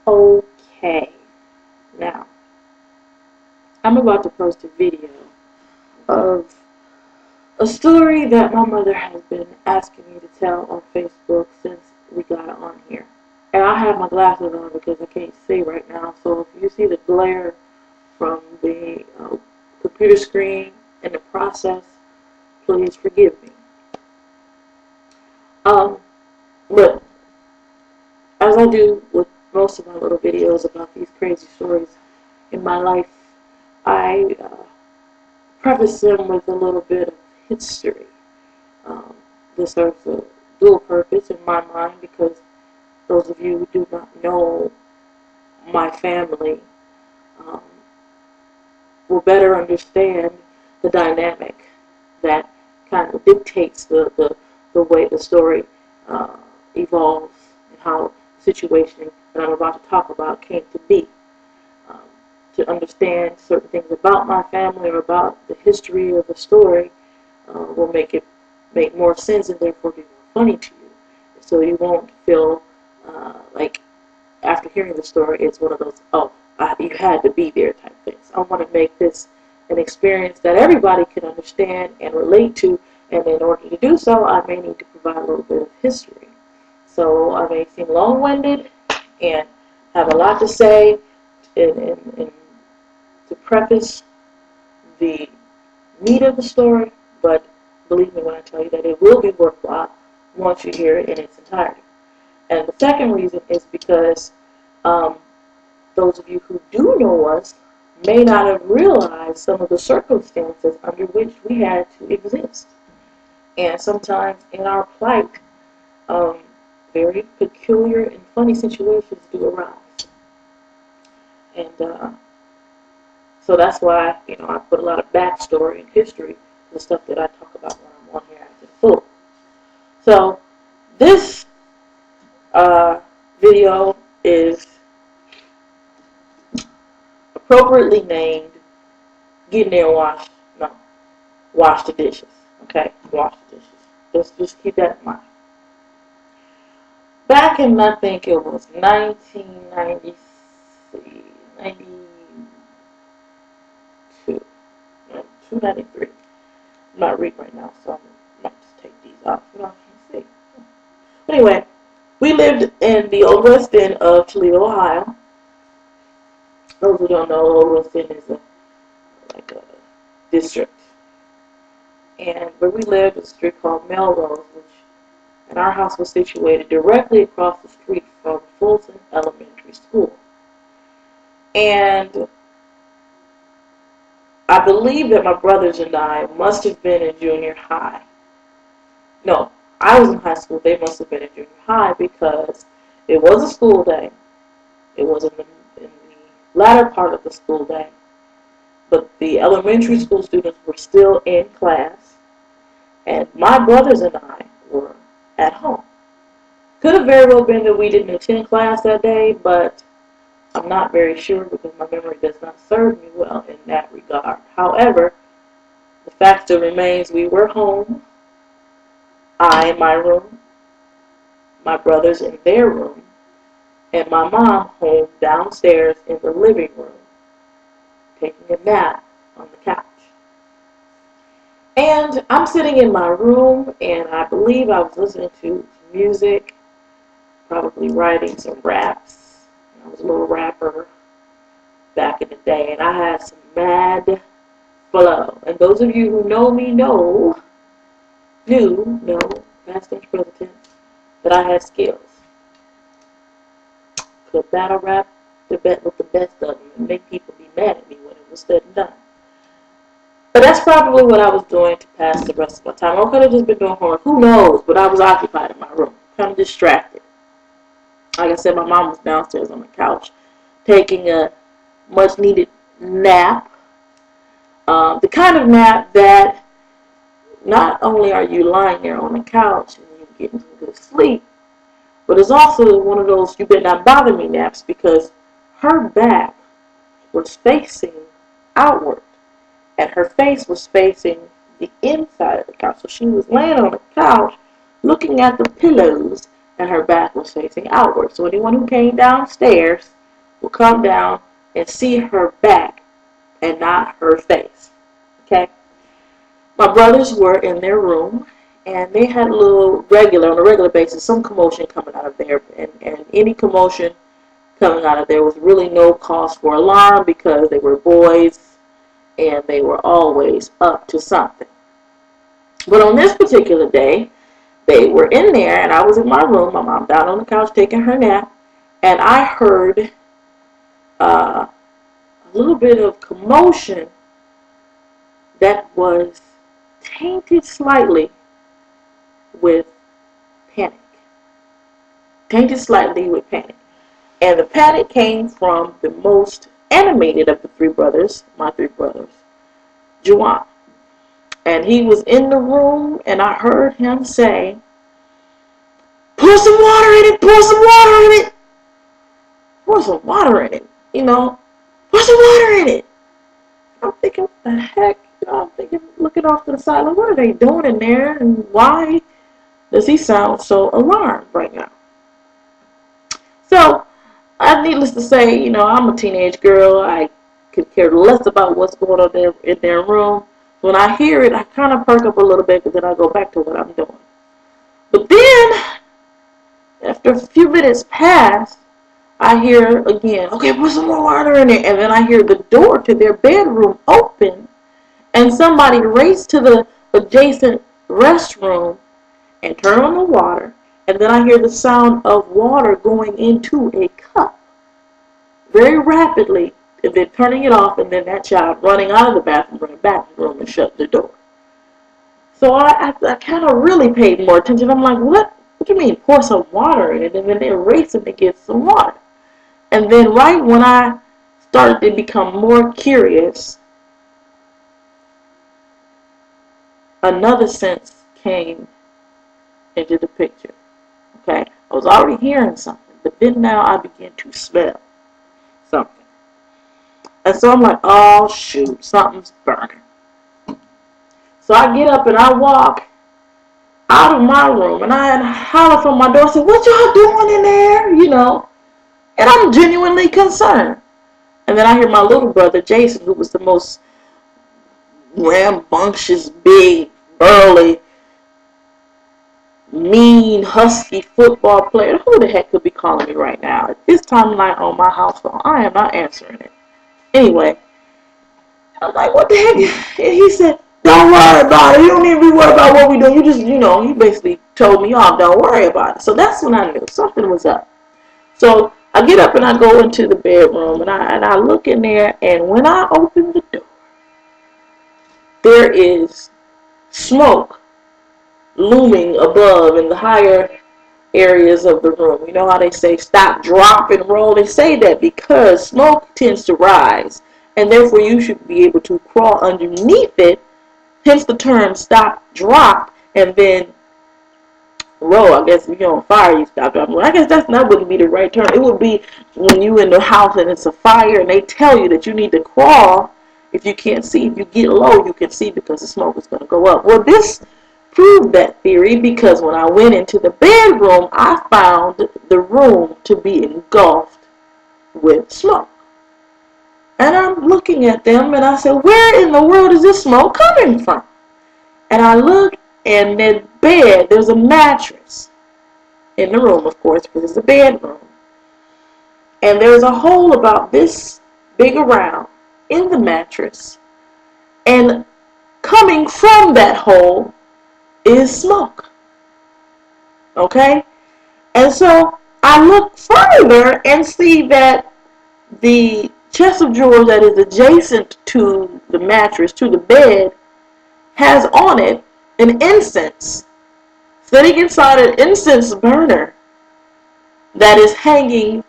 Okay, now I'm about to post a video of a story that my mother has been asking me to tell on Facebook since we got on here. And I have my glasses on because I can't see right now, so if you see the glare from the computer screen in the process, please forgive me. But as I do with most of my little videos about these crazy stories in my life, I preface them with a little bit of history. This serves a dual purpose in my mind because those of you who do not know my family will better understand the dynamic that kind of dictates the way the story evolves and how the situation that I'm about to talk about came to be. To understand certain things about my family or about the history of the story will make more sense and therefore be more funny to you. So you won't feel like after hearing the story it's one of those, you had to be there type things. I want to make this an experience that everybody can understand and relate to, and in order to do so I may need to provide a little bit of history. So I may seem long-winded and have a lot to say and to preface the meat of the story, but believe me when I tell you that it will be worthwhile once you hear it in its entirety. And the second reason is because those of you who do know us may not have realized some of the circumstances under which we had to exist. And sometimes in our plight, very peculiar and funny situations do arise. And so that's why, I put a lot of backstory and history to the stuff that I talk about when I'm on here acting full. So this video is appropriately named Get in there and wash the dishes. Okay? Wash the dishes. Just keep that in mind. Back in, I think it was 1993, 293. I'm not reading right now, so I'm going to just take these off. I can't see. Anyway, we lived in the Old West End of Toledo, Ohio. Those who don't know, Old West End is like a district. And where we lived was a street called Melrose, and our house was situated directly across the street from Fulton Elementary School. And I believe that my brothers and I must have been in junior high. No, I was in high school. They must have been in junior high because it was a school day. It was in the latter part of the school day. But the elementary school students were still in class. And my brothers and I were at home. Could have very well been that we didn't attend class that day, but I'm not very sure because my memory does not serve me well in that regard. However, the fact still remains we were home, I in my room, my brothers in their room, and my mom home downstairs in the living room, taking a nap on the couch. And I'm sitting in my room, and I believe I was listening to music, probably writing some raps. I was a little rapper back in the day, and I had some mad flow. And those of you who know me know, past tense, present tense, that I had skills. Could battle rap with the best of them and make people be mad at me when it was said and done. But that's probably what I was doing to pass the rest of my time. I could have just been doing homework. Who knows? But I was occupied in my room, kind of distracted. Like I said, my mom was downstairs on the couch taking a much-needed nap. The kind of nap that not only are you lying there on the couch and you're getting some good sleep, but it's also one of those you better not bother me naps because her back was facing outward and her face was facing the inside of the couch. So she was laying on the couch looking at the pillows and her back was facing outward. So anyone who came downstairs will come down and see her back and not her face. Okay? My brothers were in their room, and they had on a regular basis, some commotion coming out of there. And any commotion coming out of there was really no cause for alarm because they were boys and they were always up to something. But on this particular day, they were in there, and I was in my room, my mom down on the couch taking her nap, and I heard a little bit of commotion that was tainted slightly with panic. Tainted slightly with panic. And the panic came from the most animated of the three brothers, my three brothers, Juwan. And he was in the room, and I heard him say, "Pour some water in it, pour some water in it. Pour some water in it, pour some water in it." I'm thinking, what the heck? I'm thinking, looking off to the side, like, what are they doing in there, and why does he sound so alarmed right now? So, needless to say, I'm a teenage girl. I could care less about what's going on there in their room. When I hear it, I kind of perk up a little bit, but then I go back to what I'm doing. But then, after a few minutes pass, I hear again, "Okay, put some more water in it." And then I hear the door to their bedroom open, and somebody race to the adjacent restroom and turn on the water. And then I hear the sound of water going into a cup very rapidly, and then turning it off, and then that child running out of the bathroom, running back to the room and shut the door. So I kind of really paid more attention. I'm like, what do you mean, pour some water in it? And then they're racing to get some water. And then right when I started to become more curious, another sense came into the picture. Okay? I was already hearing something, but then now I began to smell something. And so I'm like, oh shoot, something's burning. So I get up and I walk out of my room, and I holler from my door, I said, "What y'all doing in there?" And I'm genuinely concerned. And then I hear my little brother, Jason, who was the most rambunctious, big, burly, mean, husky football player. Who the heck could be calling me right now? At this time of night on my house phone, I am not answering it. Anyway, I'm like, what the heck? And he said, "Don't worry about it. You don't need to be worried about what we do. You just, he basically told me off. Don't worry about it." So that's when I knew something was up. So I get up and I go into the bedroom, and I look in there, and when I open the door, there is smoke looming above in the higher areas of the room. You know how they say stop, drop, and roll? They say that because smoke tends to rise, and therefore you should be able to crawl underneath it, hence the term stop, drop, and then roll. I guess if you're on fire, you stop, drop, roll. I guess that wouldn't be the right term. It would be when you're in the house and it's a fire and they tell you that you need to crawl. If you can't see, if you get low, you can see because the smoke is going to go up. Well, this proved that theory because when I went into the bedroom, I found the room to be engulfed with smoke. And I'm looking at them and I said, "Where in the world is this smoke coming from?" And I look, and in bed, there's a mattress in the room, of course, because it's a bedroom. And there's a hole about this big around in the mattress. And coming from that hole is smoke. Okay? And so I look further and see that the chest of drawers that is adjacent to the mattress, to the bed, has on it an incense, sitting inside an incense burner that is hanging